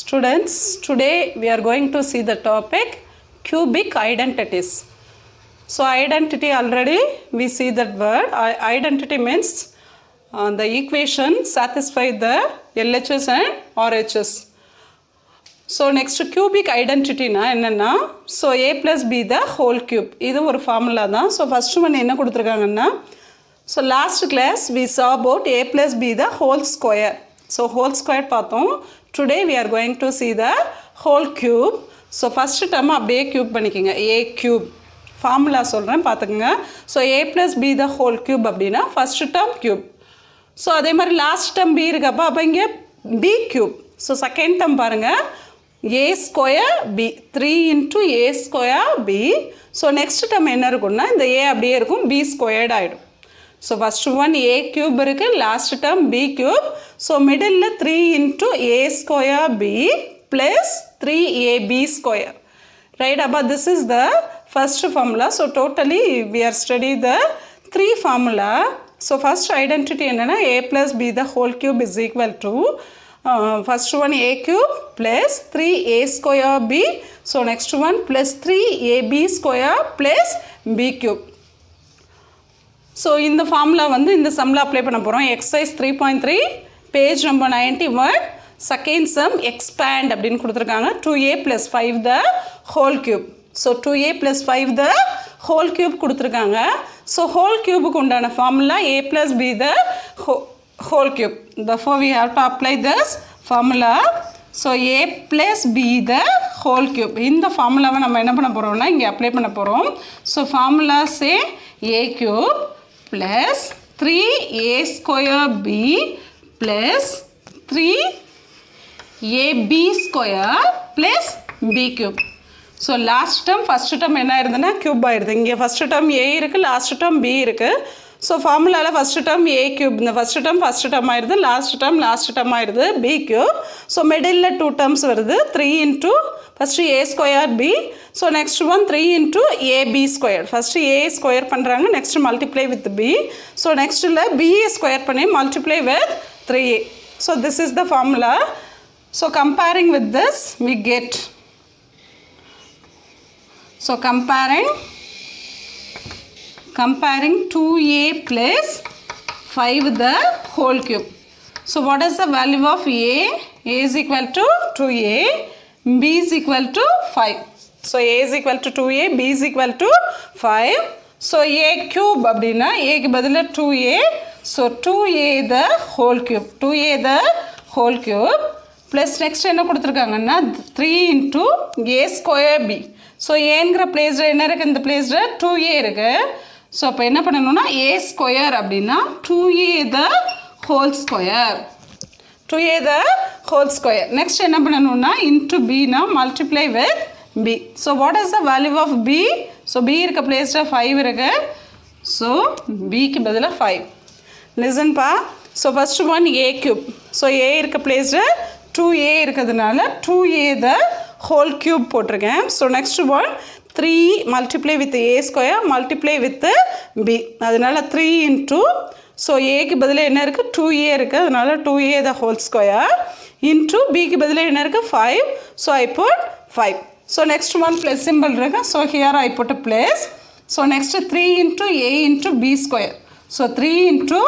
Students, today we are going to see the topic cubic identities. So identity, already we see that word. Identity means the equation satisfy the LHS and RHS. So next cubic identity na enna, so a plus b the whole cube. Idu or formula da. So first one enna kuduthirukanga. So last class we saw about a plus b the whole square. So whole square பார்த்தோம். Today we are going to see the whole cube. So first term அப்படியே cube பண்ணிக்கங்க. A cube formula சொல்றேன் பாத்துக்கங்க. So a plus b the whole cube அப்படினா first term cube. So அதே மாதிரி last term b இருக்கப்ப அப்ப இங்க b cube. So second term பாருங்க a square b 3 into a square b. So next term என்ன இருக்கும்னா இந்த a அப்படியே இருக்கும் b squared ஆயிடும். So first one a cube இருக்கு, last term b cube. So middle 3 into a square b plus 3ab square. Right, above this is the first formula. So totally we are studying the three formula. So first identity enna a plus b the whole cube is equal to first one a cube plus 3a square b. So next one plus 3ab square plus b cube. So in the formula வந்து இந்த sumல apply பண்ண போறோம். Exercise 3.3 page number 91 second sum expand அப்படினு கொடுத்திருக்காங்க. 2a plus 5 the whole cube. So 2a plus 5 the whole cube கொடுத்திருக்காங்க. So whole cube க்கு உண்டான formula a plus b the whole cube. Therefore we have to apply this formula. So a plus b the whole cube. இந்த formula நம்ம என்ன பண்ண போறோம்னா இங்க apply பண்ண போறோம். So formula say a cube plus 3a square b plus 3ab square plus b cube. So last term first term என்ன ஆயிருதுன்னா cube ஆயிருது. இங்க first term a இருக்கு, last term b இருக்கு. So formulaல first term a cube, இந்த first term ஆயிருது, last term ஆயிருது b cube. So middle 2 terms வருது, 3 into first a square b. So next one 3 into ab square. First a square பண்றாங்க, next multiply with b. So next b square பண்ணி multiply with 3a. So this is the formula. So comparing with this we get, so comparing 2a plus 5 the whole cube. So what is the value of a? A is equal to 2a, b is equal to 5. So a is equal to 2a, b is equal to 5. So a cube அப்படினா a க்கு பதிலா 2a. So 2a the whole cube, 2a the whole cube plus next என்ன கொடுத்திருக்காங்கன்னா 3 into a square b. So a ங்கற பிளேஸ்ல என்ன இருக்கு, இந்த பிளேஸ்ல 2a இருக்கு. So அப்ப என்ன பண்ணனும்னா a square அப்படினா 2a the whole square, 2a the whole square. Next என்ன பண்ணனும்னா into b na multiply with b. So what is the value of b? So b இருக்க பிளேஸ்ல 5 இருக்கு. So b க்கு பதிலா 5. Listen pa. So first one a cube. So a இருக்க பிளேஸ்ல 2a இருக்கிறதுனால 2a the whole cube போட்டுருக்கேன். So next one 3 multiply with a square multiply with b. அதனால 3 into, so a க்கு பதிலா என்ன இருக்கு, 2a இருக்கு, அதனால 2a the whole square into b க்கு பதிலா என்ன இருக்கு, 5. So I put 5. So next one plus symbol இருக்கு. So here I put a plus. So next 3 into a into b square. So 3 into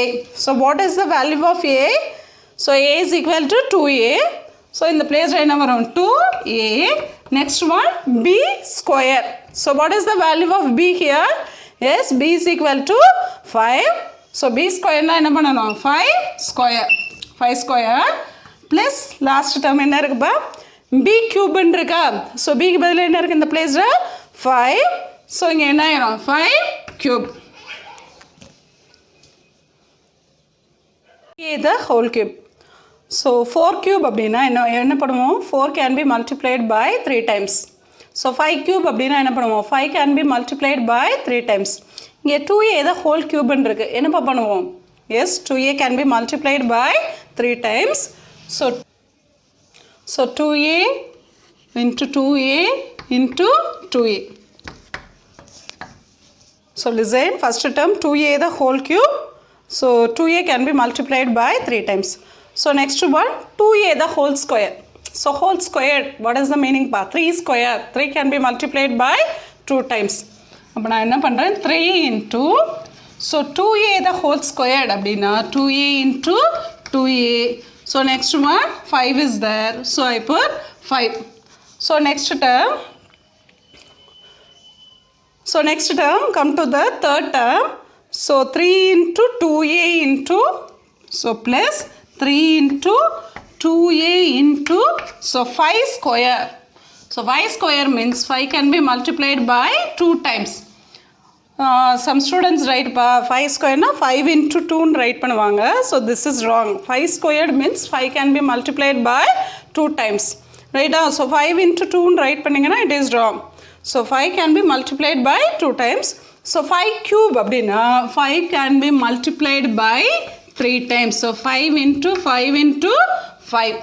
a. So what is the value of a? So a is equal to 2a. So in the place right now around 2a. Next one b square. So what is the value of b here? Yes, b is equal to 5. So b square na enna pannanom, 5 square. 5 square plus last term enna irukku b cube ன்னு இருக்கா. So b க்கு பதிலா என்ன இருக்கு இந்த பிளேஸ்ல 5. So இங்க என்ன ஆயிரும், 5 cube. A the whole cube. So 4 cube அப்படினா என்ன பண்ணுவோம், 4 can be multiplied by 3 times. So 5 cube அப்படினா என்ன பண்ணுவோம், 5 can be multiplied by 3 times. இங்க 2a the whole cube ன்னு இருக்கு, என்ன பண்ணுவோம், yes 2a can be multiplied by 3 times. So 2a into 2a into 2a. So listen, first term 2a the whole cube. So 2a can be multiplied by 3 times. So next one 2a the whole square. So whole squared, what is the meaning? 3 square, 3 can be multiplied by 2 times. அப்போ நான் என்ன பண்ணுறேன் 3 into, so 2a the whole squared அப்படின்னா 2a into 2a. So next one 5 is there, so I put 5. So next term come to the third term. So 3 into 2a into, so plus 3 into 2a into, so 5 square. So 5 square means 5 can be multiplied by 2 times. Some students write 5 square na 5 into 2 write பண்ணுவாங்க. So this is wrong. 5 squared means 5 can be multiplied by 2 times. Right? So 5 into 2 write பண்ணீங்கன்னா it is wrong. So 5 can be multiplied by 2 times. So 5 cube அப்படின்னா 5 can be multiplied by 3 times. So 5 into 5 into 5.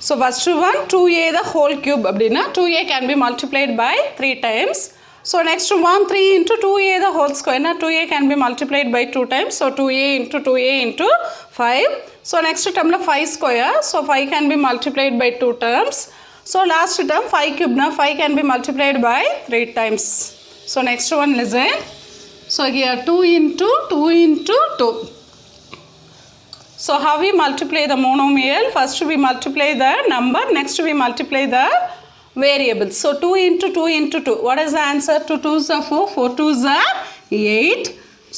So first one 2a the whole cube அப்படின்னா 2a can be multiplied by 3 times. So next one 3 into 2a the whole square na 2a can be multiplied by 2 times. So 2a into 5. So next term la 5 square. So 5 can be multiplied by 2 terms. So last term 5 cube na 5 can be multiplied by 3 times. So next one listen. So here 2 into 2. So how we multiply the monomial? First we multiply the number, next we multiply the variables. So 2 into 2 into 2. What is the answer? 2 2s are 4, 4 2s are 8.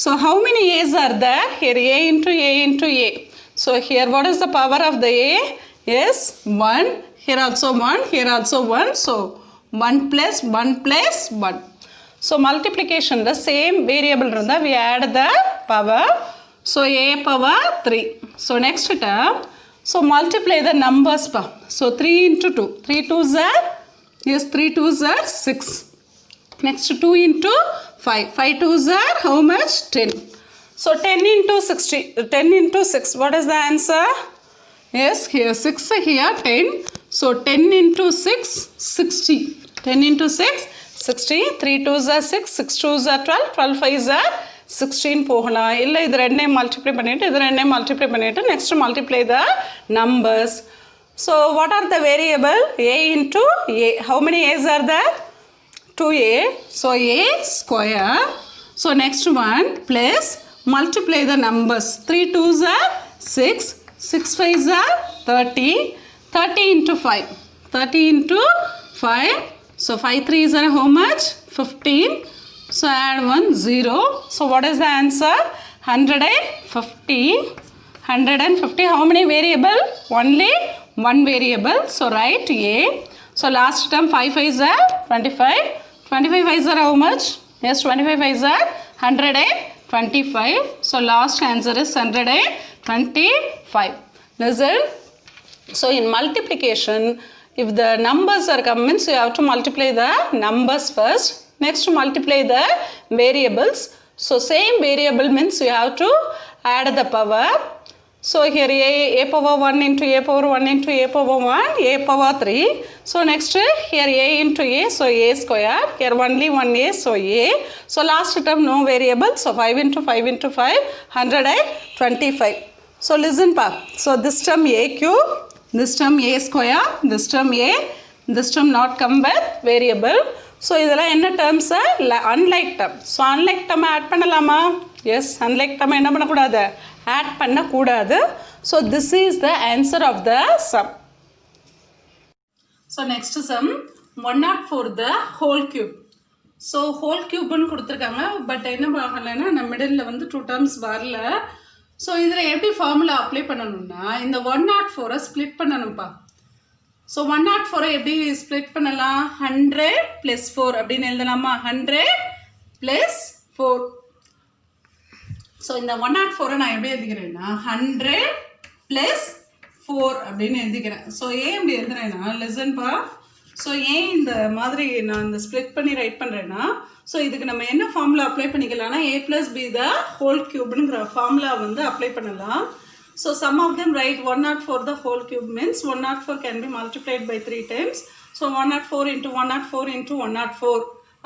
So how many a's are there? Here a into a into a. So here what is the power of the a? Yes, 1. Here also 1, here also 1. So 1 plus 1 plus 1. So multiplication, the same variable we add the power. So a power 3. So next term, so multiply the numbers. So 3 into 2. 3 2s are, yes, 3 2s are 6. Next 2 into 5. 5 2s are how much? 10. So 10 into 60. 10 into 6. What is the answer? Yes, here 6, here 10. So 10 into 6, 60. 10 into 6, 60. 3 2s are 6. 6 2s are 12. 12 5s are 16 போகலாம். இல்லை இது ரெண்டையும் multiply பண்ணிவிட்டு இது ரெண்டையும் multiply பண்ணிவிட்டு next multiply the numbers. So what are the variable? a into a. How many a's are there? 2a. So a square. So next one plus multiply the numbers. 3 2s are 6. 6 5s are 30. 30 into 5. 30 into 5. So 5 3s are how much? 15. So add 1 0. So what is the answer? 150. 150. How many variable? Only one variable. So write a. So last term 5 5s are 25. 25 5s are how much? Yes, 25 5s are 125. So last answer is 125. Listen. So in multiplication, if the numbers are come means you have to multiply the numbers first. Next multiply the variables. So same variable means you have to add the power. So here a power 1 into a power 1 into a power 1, a power 3. So next here a into a, so a square. Here only 1a, so a. So last term no variable. So 5 into 5 into 5, 125. So listen pa. So this term a cube, this term a square, this term a, this term not come with variable. So இதெல்லாம் என்ன terms? Unlike term. So unlike term add பண்ணலாமா? Yes, unlike term என்ன பண்ணக்கூடாது? Add பண்ணக்கூடாது. So this is the answer of the sum. So next sum 104 the whole cube. So whole கியூப்னு கொடுத்துருக்காங்க. But என்ன ஆகலைன்னா நம்ம மிடில் வந்து 2 டேர்ம்ஸ் வரல. ஸோ இதில் எப்படி ஃபார்முலா அப்ளை பண்ணணும்னா இந்த 104 ஸ்ப்ளிட் பண்ணணும்ப்பா. ஸோ 104 எப்படி ஸ்ப்ளிட் பண்ணலாம்? 100 + 4 அப்படின்னு எழுதலாமா? 100 + 4. ஸோ இந்த 104 நான் எப்படி எழுதிக்கிறேன்னா 100 + 4 அப்படின்னு எழுதிக்கிறேன். ஸோ ஏன் இப்படி எழுதுறேன்னா லிசன்பா. ஸோ ஏன் இந்த மாதிரி நான் இந்த ஸ்ப்ளிட் பண்ணி ரைட் பண்ணுறேன்னா, ஸோ இதுக்கு நம்ம என்ன ஃபார்முலா அப்ளை பண்ணிக்கலாம்னா a + b த ஹோல் கியூப்னுங்கிற ஃபார்முலா வந்து அப்ளை பண்ணலாம். So some of them write 104 the whole cube means 104 can be multiplied by 3 times. So 104 into 104 into 104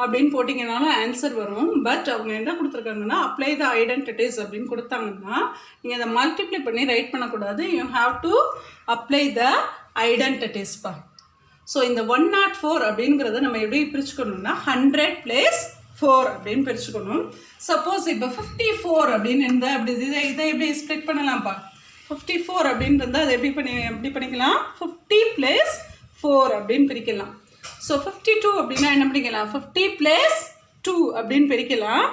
அப்படின்னு போட்டிங்கனாலும் ஆன்சர் வரும். பட் அவங்க என்ன கொடுத்துருக்காங்கன்னா அப்ளை த ஐடென்டிட்டிஸ் அப்படின்னு கொடுத்தாங்கன்னா நீங்கள் அதை மல்டிப்ளை பண்ணி ரைட் பண்ணக்கூடாது. You have to apply the identities பா. ஸோ இந்த 104 அப்படிங்கிறத நம்ம எப்படி பிரிச்சுக்கணும்னா 100 + 4 அப்படின்னு பிரிச்சுக்கணும். சப்போஸ் இப்போ 54 அப்படின்னு இருந்தால் அப்படி இதை எப்படி ஸ்ப்ளிட் பண்ணலாம்ப்பா. 54 அப்படின்னு இருந்தால் அதை எப்படி பண்ணிக்கலாம், 50 + 4 அப்படின்னு பிரிக்கலாம். ஸோ 52 அப்படின்னா என்ன பண்ணிக்கலாம், 50 + 2 அப்படின்னு பிரிக்கலாம்.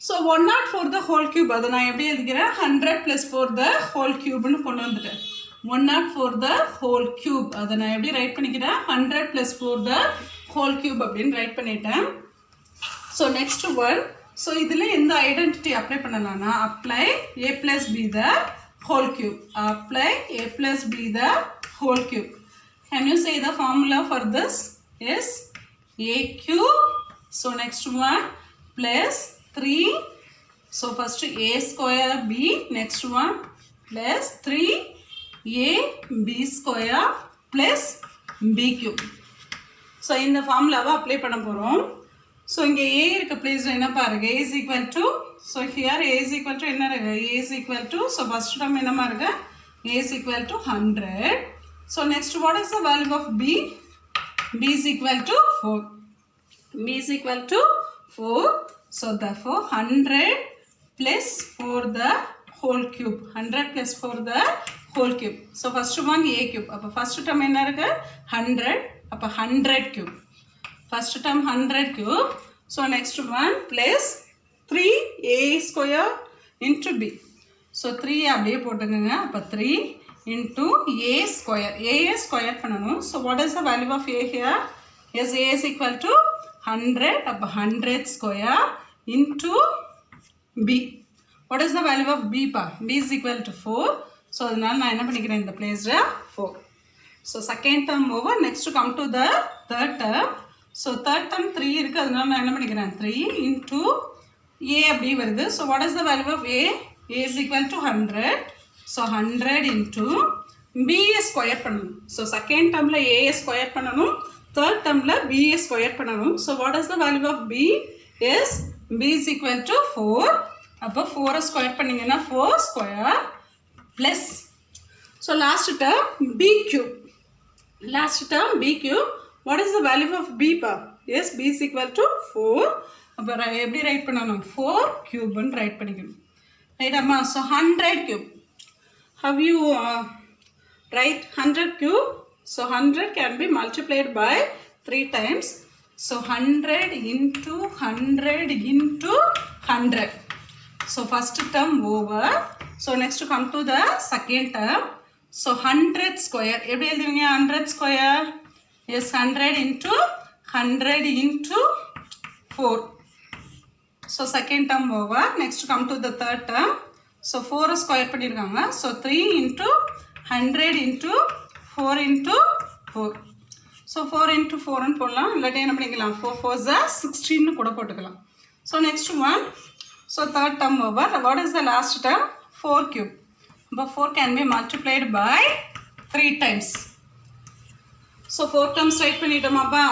ஸோ 104 the whole cube அதை நான் எப்படி எழுதிக்கிறேன், 100 + 4 the whole cubeன்னு கொண்டு வந்துட்டேன். 104 the whole cube அதை நான் எப்படி ரைட் பண்ணிக்கிறேன், 100 + 4 the whole cube அப்படின்னு ரைட் பண்ணிட்டேன். ஸோ நெக்ஸ்ட் ஒன், ஸோ இதில் எந்த ஐடென்டிட்டி அப்ளை பண்ணலாம்னா apply a + b the whole cube. Apply a + b the whole cube. Can you say the formula for this? Yes, a cube. So next one plus 3. So first a square b, next one plus 3a b square plus b cube. So in the formula apply பண்ண போறோம். So இங்கே a இருக்க place என்ன பாருங்க, a is equal to, so here a is equal to என்ன இருக்கு, a is equal to, so first term என்னமா இருக்கு, a is equal to 100. So next what is the value of b? b is equal to 4. b is equal to 4. So therefore 100 + 4 the whole cube. 100 + 4 the whole cube. So first one a cube. அப்போ first term என்ன இருக்கு, 100. அப்போ 100 cube. First term 100 cube. So next one plus 3a square into b. So 3 அப்படியே போட்டுங்க. அப்போ 3 into a square. a square பண்ணணும். So what is the value of a here? Yes, a is equal to 100. அப்போ 100 square into b. What is the value of b pa? b is equal to 4. So அதனால நான் என்ன பண்ணிக்கிறேன் இந்த பிளேஸ்ல 4. So second term over. Next to come to the third term. So third term 3 இருக்கு, அதனால நான் என்ன பண்ணிக்கிறேன் 3 into a அப்படி வருது. So what is the value of a? a is equal to 100. So 100 into b square பண்ணணும். So second termல a square பண்ணணும், third termல b square பண்ணணும். So what is the value of b? Yes, b is equal to 4. அப்போ 4 square பண்ணிங்கன்னா 4 square plus, so last term b cube. Last term b cube. What is the value of b pa? Yes, b is equal to 4. அப்போ எப்படி right பண்ணணும், 4 cube right பண்ணிக்கணும். Right அம்மா. So 100 cube. How you write 100 cube? So 100 can be multiplied by 3 times. So 100 into 100 into 100. So first term over. So next to come to the second term. So 100 square. எப்படி எழுதுவீங்க 100 square? Yes, 100 into 100 into 4. So second term over. Next to come to the third term. So 4 square பண்ணிருக்காங்க. So 3 into 100 into 4 into 4. So 4 into 4 ன்னு போடலாம், இல்லாட்டி என்ன பண்ணிக்கலாம் 4 4s are 16 கூட போட்டுக்கலாம். So next one. So third term over. What is the last term? 4 cube. But 4 can be multiplied by 3 times. So 4 terms write பண்ணிட்டோமாப்பா.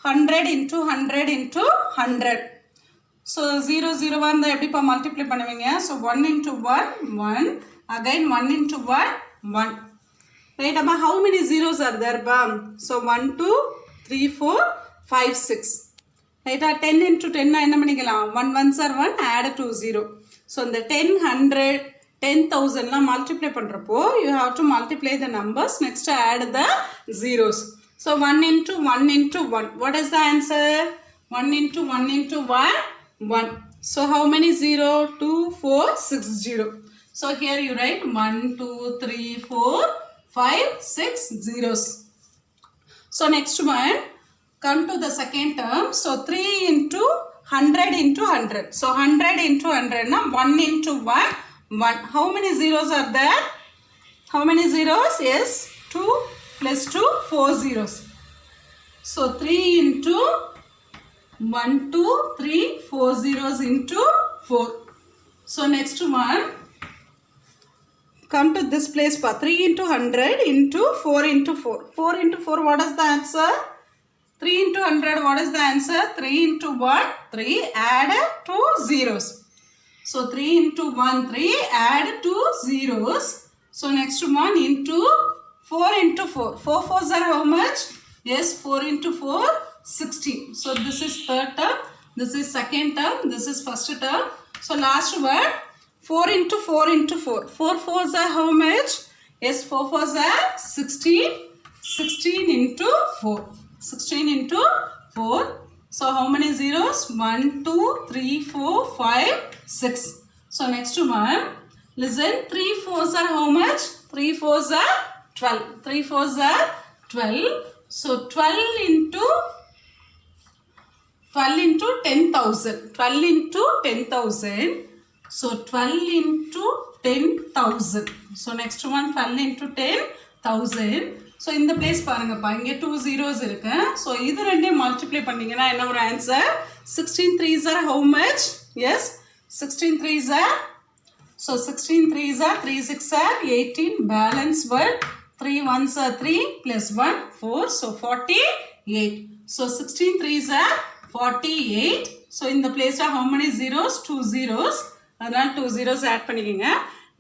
100 into 100 into 100. So 0 0 1 தான் எப்படிப்பா multiply பண்ணுவீங்க. So 1 into 1 1, again 1 into 1 1. Right amma, how many zeros are there pa? So 1 2 3 4 5 6. Right, 10 into 10 na enna panikalam, 1 1s are 1, add 2 0. So in the 10 100 10,000 la multiply பண்றப்போ you have to multiply the numbers, next add the zeros. So 1 into 1 into 1, what is the answer? 1 into 1 into 1 1. So how many 0? 2 4 6 0. So here you write 1 2 3 4 5 6 zeros. So next one, come to the second term. So 3 into 100 into 100. So 100 into 100 na 1 into 1 1. How many zeros are there? How many zeros? Yes, 2 plus 2 4 zeros. So 3 into 1 2 3 4 zeros into 4. So next one, come to this place pa, 3 into 100 into 4 into 4. 4 into 4, what is the answer? 3 into 100, what is the answer? 3 into 1 3, add 2 zeros. So 3 into 1, 3, add 2 zeros. So next one into 4 into 4. 4 fours are how much? Yes, 4 into 4, 16. So this is third term, this is second term, this is first term. So last word, 4 into 4 into 4. 4 fours are how much? Yes, 4 fours are 16. 16 into 4. 16 into 4. So how many zeros? 1, 2, 3, 4, 5, 6. So next one, listen, 3 fours are how much? 3 fours are 12. 3 fours are 12. So 12 into 10,000. 12 into 10,000. So 12 into 10,000. So next one, 12 into 10,000. So in the place பாருங்கப்பா இங்கே 2 zeros இருக்கு. So இது ரெண்டையும் multiply பண்ணீங்கன்னா என்ன ஒரு answer? 16 3s are how much? Yes, 16 3s are. So 16 3s are 3 6 are 18. Balance word 3 1s are 3 plus 1 4. So 48. So 16 3s are 48. So in the place of how many zeros? 2 zeros. அதனால 2 zeros add பண்ணிக்கங்க.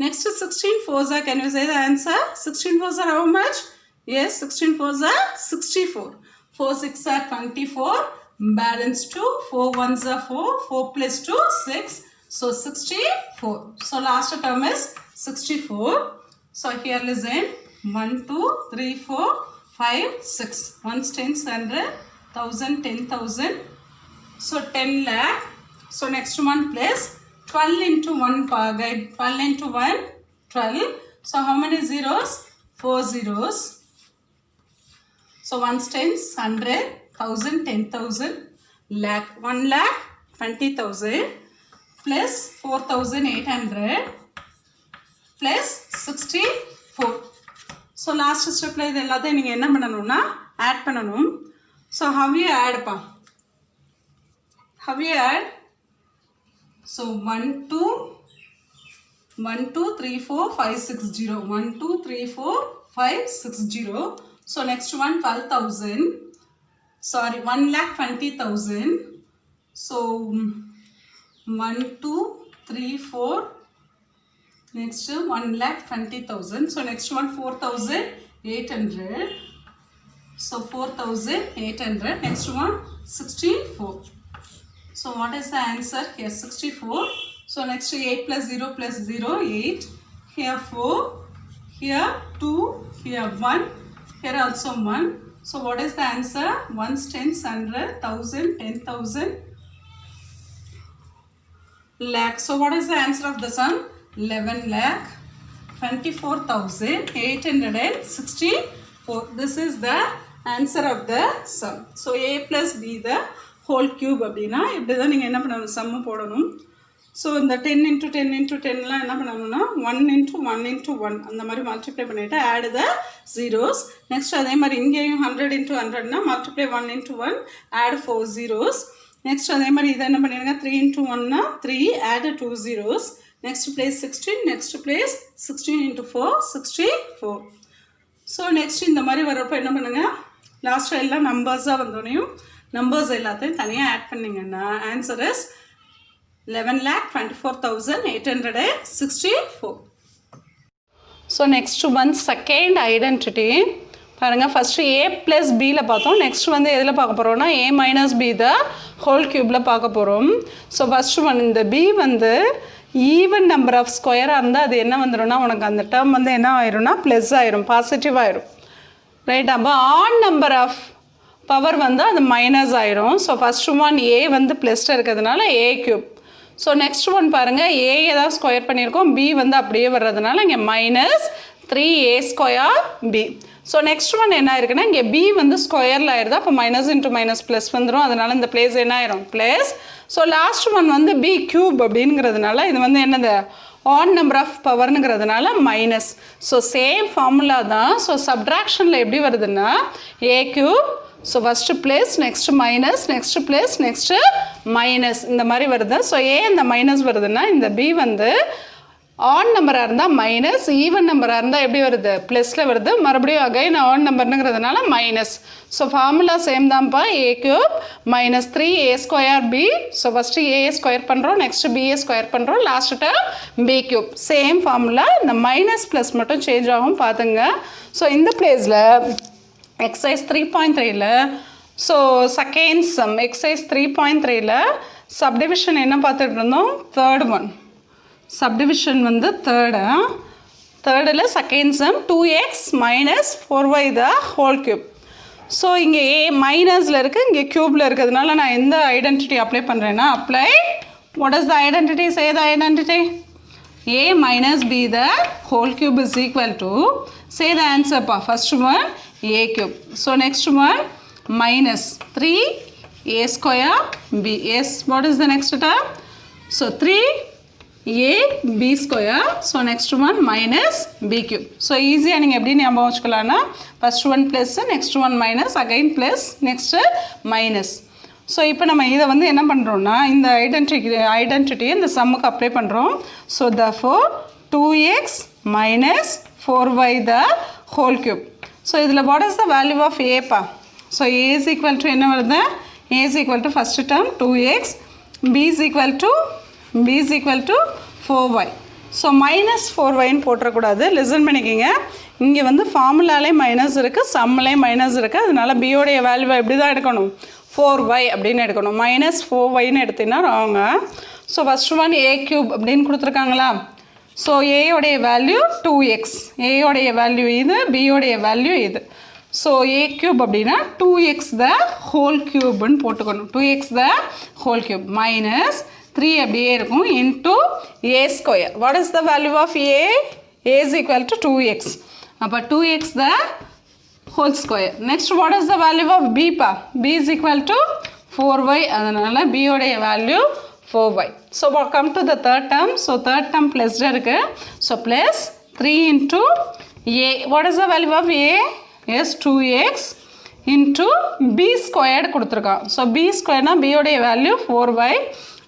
Next 16 4s are, can you say the answer? 16 4s are how much? Yes, 16 4s are 64. 4 6 are 24. Balance 2. 4 1s are 4. 4 plus 2 6. So 64. So last term is 64. So here listen. 1 2 3 4 5 6. 1 tens 100. 1000 10,000. So 10 lakh. So next one place 12 into 1 guide. 12 into 1 12. So how many zeros? 4 zeros. So 1 tens 100, 1000 10,000, lakh. 1 lakh 20,000 plus 4,800 plus 64. So last step la idu ellathaiyum neenga enna pananumna add pananum. So how you add pa? How you add? So 1 2 3 4 5 6 0. 1 2 3 4 5 6 0. So next one 12,000. Sorry, 1,20,000. So 1 2 3 4. Next 1,20,000. So next one 4,800. So 4,800. Next one 64. So what is the answer? Here 64. So next 8 plus 0 plus 0 8. Here 4. Here 2. Here 1. Here also 1. So what is the answer? 1s, 10s, 100, 1000, 10,000, lakh. So what is the answer of the sum? 11 lakh 24,864. This is the answer of the sum. So a plus b the whole cube அப்படினா இப்படி தான் நீங்கள் என்ன பண்ணணும் சம்மு போடணும். So இந்த 10 into 10 into 10லாம் என்ன பண்ணணும்னா 1 into 1 into 1 அந்த மாதிரி மல்டிப்ளை பண்ணிவிட்டு ஆட் த ஜீரோஸ். நெக்ஸ்ட் அதே மாதிரி இங்கேயும் 100 into 100னா multiply 1 into 1 add 4 zeros. Next அதே மாதிரி இதை என்ன பண்ணிடுங்க 3 into 1னா 3 add 2 zeros. Next place 16. Next place 16 into 4 64. So next இந்த மாதிரி வரப்போ என்ன பண்ணுங்கள் லாஸ்ட்டாக எல்லாம் நம்பர்ஸாக வந்தோடனையும் நம்பர்ஸ் எல்லாத்தையும் தனியாக ஆட் பண்ணிங்கன்னா answer is 11,24,864. So next one second identity. பாருங்க ஃபர்ஸ்ட் a plus b ல பார்த்தோம். நெக்ஸ்ட் வந்து எதில் பார்க்க போகிறோம்னா a minus b the whole cube ல பார்க்க போகிறோம். ஸோ ஃபர்ஸ்ட் ஒன் இந்த b வந்து ஈவன் நம்பர் ஆஃப் ஸ்கொயராக இருந்தால் அது என்ன வந்துடும்னா உனக்கு அந்த டேர்ம் வந்து என்ன ஆயிரும்னா ப்ளஸ் ஆயிரும், பாசிட்டிவ் ஆயிரும், ரைட். அப்போ ஆட் நம்பர் ஆஃப் பவர் வந்து அது மைனஸ் ஆயிரும். ஸோ ஃபர்ஸ்ட் ஒன் a வந்து ப்ளஸ்ட்டு இருக்கிறதுனால a cube. So next one பாருங்கள் a ஏதாவது ஸ்கொயர் பண்ணியிருக்கோம், b வந்து அப்படியே வர்றதுனால இங்கே minus 3a square b. So next one என்ன இருக்குன்னா இங்கே b வந்து ஸ்கொயரில் ஆயிடுது, அப்போ மைனஸ் இன்ட்டு மைனஸ் ப்ளஸ் வந்துடும், அதனால இந்த பிளேஸ் என்ன ஆயிரும் ப்ளஸ். ஸோ லாஸ்ட் ஒன் வந்து b கியூப் அப்படிங்கிறதுனால இது வந்து என்னது ஆட் நம்பர் ஆஃப் பவர்னுங்கிறதுனால மைனஸ். ஸோ சேம் ஃபார்முலா தான். ஸோ சப்ட்ராக்ஷனில் எப்படி வருதுன்னா a cube, so first plus next minus next plus next minus இந்த மாதிரி வருது. ஸோ ஏ இந்த மைனஸ் வருதுன்னா இந்த b வந்து ஆட் நம்பராக இருந்தால் மைனஸ், ஈவன் நம்பராக இருந்தால் எப்படி வருது, ப்ளஸில் வருது. மறுபடியும் அகைன் ஆட் நம்பர்னுங்கிறதுனால மைனஸ். ஸோ ஃபார்முலா சேம் தான்ப்பா. A cube minus 3a square b. So first a square பண்ணுறோம், நெக்ஸ்ட்டு பிஏ ஸ்கொயர் பண்ணுறோம், last b cube. Same formula, இந்த மைனஸ் ப்ளஸ் மட்டும் சேஞ்ச் ஆகும் பார்த்துங்க. ஸோ இந்த பிளேஸில் எக்ஸசைஸ் 3.3ல் ஸோ செகண்ட் சம் எக்ஸசைஸ் 3.3ல் சப்டிவிஷன் என்ன பார்த்துட்டு இருந்தோம், தேர்ட் ஒன். சப்டிவிஷன் வந்து தேர்டில் second sum 2x minus 4y the whole cube. So இங்கே ஏ மைனஸில் இருக்குது, இங்கே க்யூப்பில் இருக்கிறதுனால நான் எந்த ஐடென்டிட்டி அப்ளை பண்ணுறேன்னா apply. What is the identity? Say the identity. a minus b the whole cube is equal to, say the answer pa. First one a cube. So next one minus 3a square b. Yes, what is the next term? So 3a b square. So next one minus b cube. So easy and எப்படி ஞாபகம் வச்சுக்கலாம்னா first one plus, next one minus, again plus, next minus. So இப்போ நம்ம இதை வந்து என்ன பண்ணுறோம்னா இந்த ஐடென்டிட்டியை இந்த சம்முக்கு அப்ளை பண்ணுறோம். So therefore 2x minus 4y the whole cube. So இதில் what is the value of ஏப்பா? So a is equal to என்ன வருது, a is equal to first term 2x, b is equal to 4y. So minus 4yன்னு போட்டுறக்கூடாது, listen பண்ணிக்கிங்க. இங்கே வந்து ஃபார்முலாலே minus இருக்குது, சம்மிலே மைனஸ் இருக்குது. அதனால பியோடைய வேல்யூவை எப்படி தான் எடுக்கணும், 4y அப்படின்னு எடுக்கணும். மைனஸ் 4yன்னு எடுத்தீங்கன்னா ராங்க. So first one A cube அப்படின்னு கொடுத்துருக்காங்களா. ஸோ ஏயோடைய வேல்யூ 2x, ஏயோடைய வேல்யூ இது, பியோடைய வேல்யூ இது. ஸோ ஏ க்யூப் அப்படின்னா 2x த ஹோல் க்யூப்னு போட்டுக்கணும். 2x the whole cube minus 3 அப்படியே இருக்கும் into A square. What is the value of A? A is equal to 2x. அப்போ 2x the whole square. Next, what is the value of b pa? b is equal to 4y. அதனால b உடைய value 4y. So come to the third term. So third term plus இருக்கு. So plus 3 into a. What is the value of a? Yes, 2x into b squared கொடுத்துருக்கான். So b squared na b உடைய value 4y.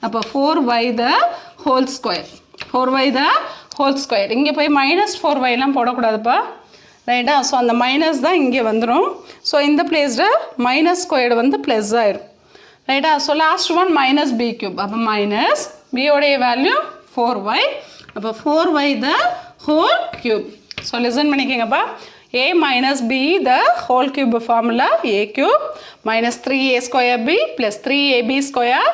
அப்போ 4y the whole square. 4y the whole square. இங்கே போய் minus 4y எல்லாம் போடக்கூடாதுப்பா, ரைட்டா. So அந்த minus தான் இங்கே வந்துடும். ஸோ இந்த பிளேஸில் மைனஸ் ஸ்கொயர்டு வந்து ப்ளஸ் ஆயிரும், ரைட்டா. So last one minus b cube. அப்போ மைனஸ் பியோடைய வேல்யூ 4y. அப்போ 4y the whole cube. So listen பண்ணிக்கோங்கப்பா. a minus b the whole cube formula a cube minus 3a square b plus 3ab square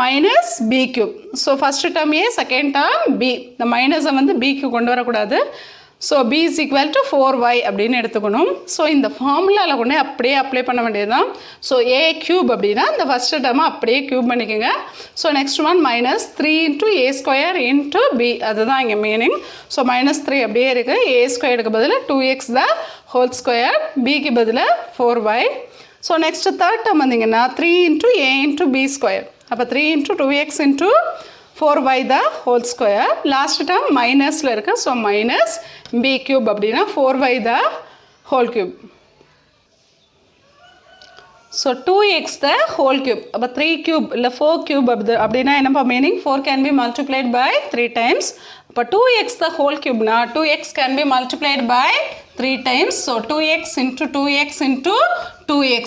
minus b cube. So first term a, second term b. இந்த மைனஸை வந்து பிக்கு கொண்டு வரக்கூடாது. So b is equal to 4y அப்படின்னு எடுத்துக்கணும். So இந்த ஃபார்முலாவில் கொண்டு அப்படியே அப்ளை பண்ண வேண்டியது தான். ஸோ ஏ க்யூப் அப்படின்னா இந்த ஃபஸ்ட்டு டேர்மை அப்படியே க்யூப் பண்ணிக்கோங்க. So next one minus 3 into ஏ ஸ்கொயர் இன்ட்டு பி, அதுதான் இங்கே மீனிங். ஸோ மைனஸ் 3 அப்படியே இருக்குது. ஏ ஸ்கொயருக்கு பதில் 2x த ஹோல் ஸ்கொயர், பிக்கு பதில் 4y. So next third term வந்தீங்கன்னா 3 into a into b square. அப்போ 3 into 2x into 4y the whole square. Last term மைனஸில் இருக்குது. ஸோ மைனஸ் b cube அப்படின்னா 4y the whole cube. So 2x the whole cube. அப்போ 3 cube இல்லை 4 cube அப்படின்னா என்னப்பா meaning, 4 can be multiplied by 3 times. அப்போ 2x the whole கியூப்னா 2x can be multiplied by 3 times. So 2x into 2x into 2x.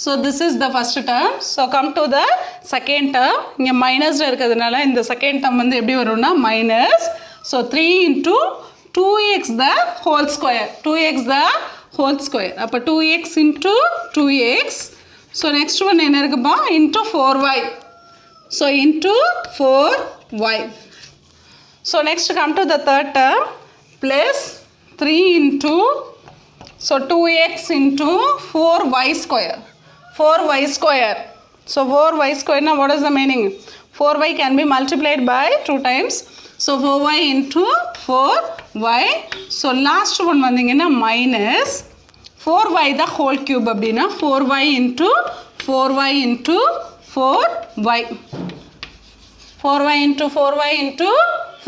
So this is the first term. So come to the second term. இங்கே மைனஸில் இருக்கிறதுனால இந்த second term வந்து எப்படி வரும்னா minus. So 3 into 2x the whole square, 2x the whole square. அப்போ 2x into 2x. So next one என்ன இருக்குப்பா, into 4y. So into 4y. So next come to the third term plus 3 into, so 2x into 4y square, 4y square. So 4y square, now what is the meaning? 4y can be multiplied by 2 times. So 4y into 4y. So last one vandinga minus 4y the whole cube அப்படினா 4y into 4y into 4y. 4y into 4y into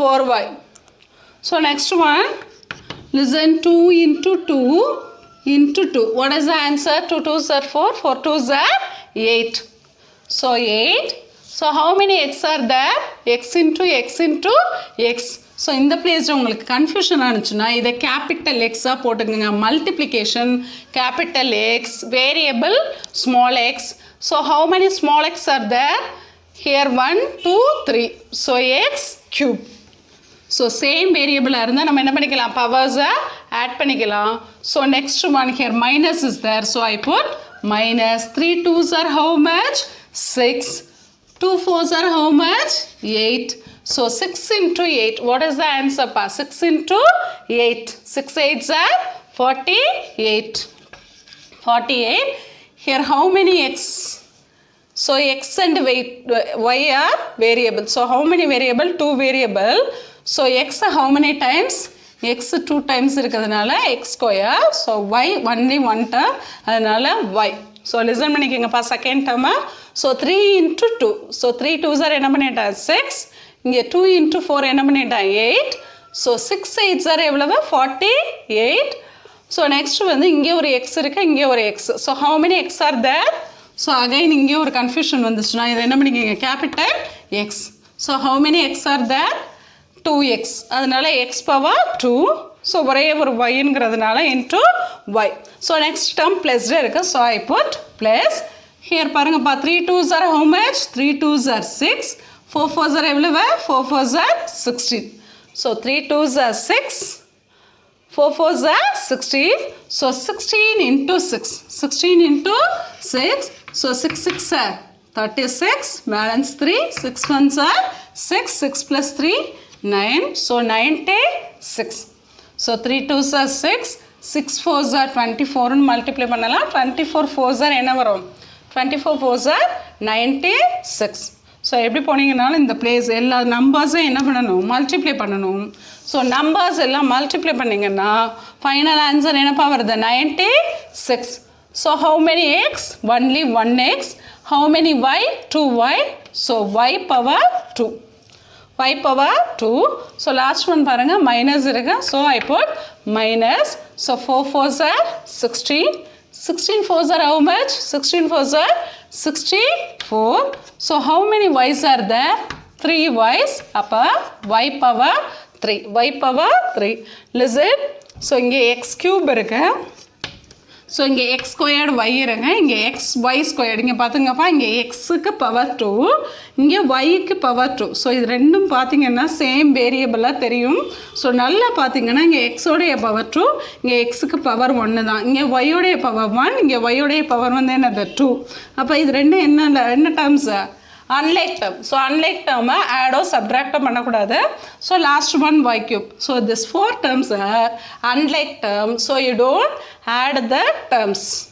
4y. So next one, listen, 2 into 2 into 2. What is the answer? 2 2s are 4, 4 2s are 8. So 8. So how many x are there? X into x into x. So இந்த பிளேஸில் உங்களுக்கு confusion ஆனிச்சுன்னா இதை capital எக்ஸாக போட்டுக்கோங்க. Multiplication capital x, variable small x. So how many small x are there? Here 1 2 3. So x cube. So same வேரியபிளாக இருந்தால் நம்ம என்ன பண்ணிக்கலாம், பவர்ஸை ஆட் பண்ணிக்கலாம். So next one here minus is there. So I put minus. 3 2s are how much? 6. 2 4s are how much? 8. So 6 into 8. What is the answer, pa? 6 into 8. 6 8s are 48. 48. Here how many x? So x and y are variable. So how many variable? 2 variable. So x how many times? x 2 times இருக்கிறதுனால x square. So y only one term, அதனால y. So listen பண்ணிக்கங்கப்பா second term. So 3 into 2. So 3 2s are என்ன பண்ணிட்டா 6. இங்கே 2 into 4 என்ன பண்ணிட்டா 8. So 6 8s are எவ்வளவு 48. So next வந்து இங்கே ஒரு x இருக்கு, இங்கே ஒரு x. So how many x are there? So again இங்கே ஒரு கன்ஃபியூஷன் வந்துச்சுன்னா இதை என்ன பண்ணிக்கங்க capital x. So how many x are there? 2x. அதனால x power 2. ஸோ ஒரே ஒரு yங்கிறதுனால into y. So next term ப்ளஸ்டே இருக்குது. So I put plus. Here பாருங்கப்பா 3 2s are how much? 3 2s are 6. 4 4s are எவ்வளவு? 4 4s are 16. So 3 2s are 6. 4 4s are 16. So 16 into 6. 16 into 6. So 6 6 are 36. Balance 3. 6 1s are 6. 6 plus 3 9. So 96. So 3 2s are 6. 6 4s are 24. Multiply பண்ணலாம். 24 4s are என்ன வரும்? 24 4s are 96. So எப்படி போனீங்கன்னாலும் இந்த place எல்லா நம்பர்ஸையும் என்ன பண்ணணும், multiply பண்ணணும். ஸோ நம்பர்ஸ் எல்லாம் மல்டிப்ளை பண்ணிங்கன்னா ஃபைனல் ஆன்சர் என்னப்பா வருது 96. So how many x? Only 1x. How many y? 2y. So y power 2. y power 2. So last one பாருங்க minus இருக்கு. So I put minus. So 4 4s are 16. 16 4s are how much? 16 4s are 64. So how many y's are there? 3 y's. அப்போ y power 3. y power 3. Listen. So இங்கே x cube இருக்கு. So இங்கே X squared Y இருங்க, இங்கே X Y squared. இங்கே பார்த்துங்கப்பா, இங்கே எக்ஸுக்கு power 2, இங்கே ஒய்க்கு பவர் 2. ஸோ இது ரெண்டும் பார்த்தீங்கன்னா சேம் வேரியபிளாக தெரியும். ஸோ நல்லா பார்த்தீங்கன்னா இங்கே எக்ஸோடைய பவர் 2, இங்கே எக்ஸுக்கு பவர் 1 தான். இங்கே ஒய்யோடைய பவர் 1, இங்கே ஒய்யோடைய பவர் வந்து என்னது 2. அப்போ இது ரெண்டும் என்ன terms? unlike term. So unlike term add or subtract பண்ணக்கூடாது. So last one y cube. So this 4 terms are unlike term. So you don't add the terms.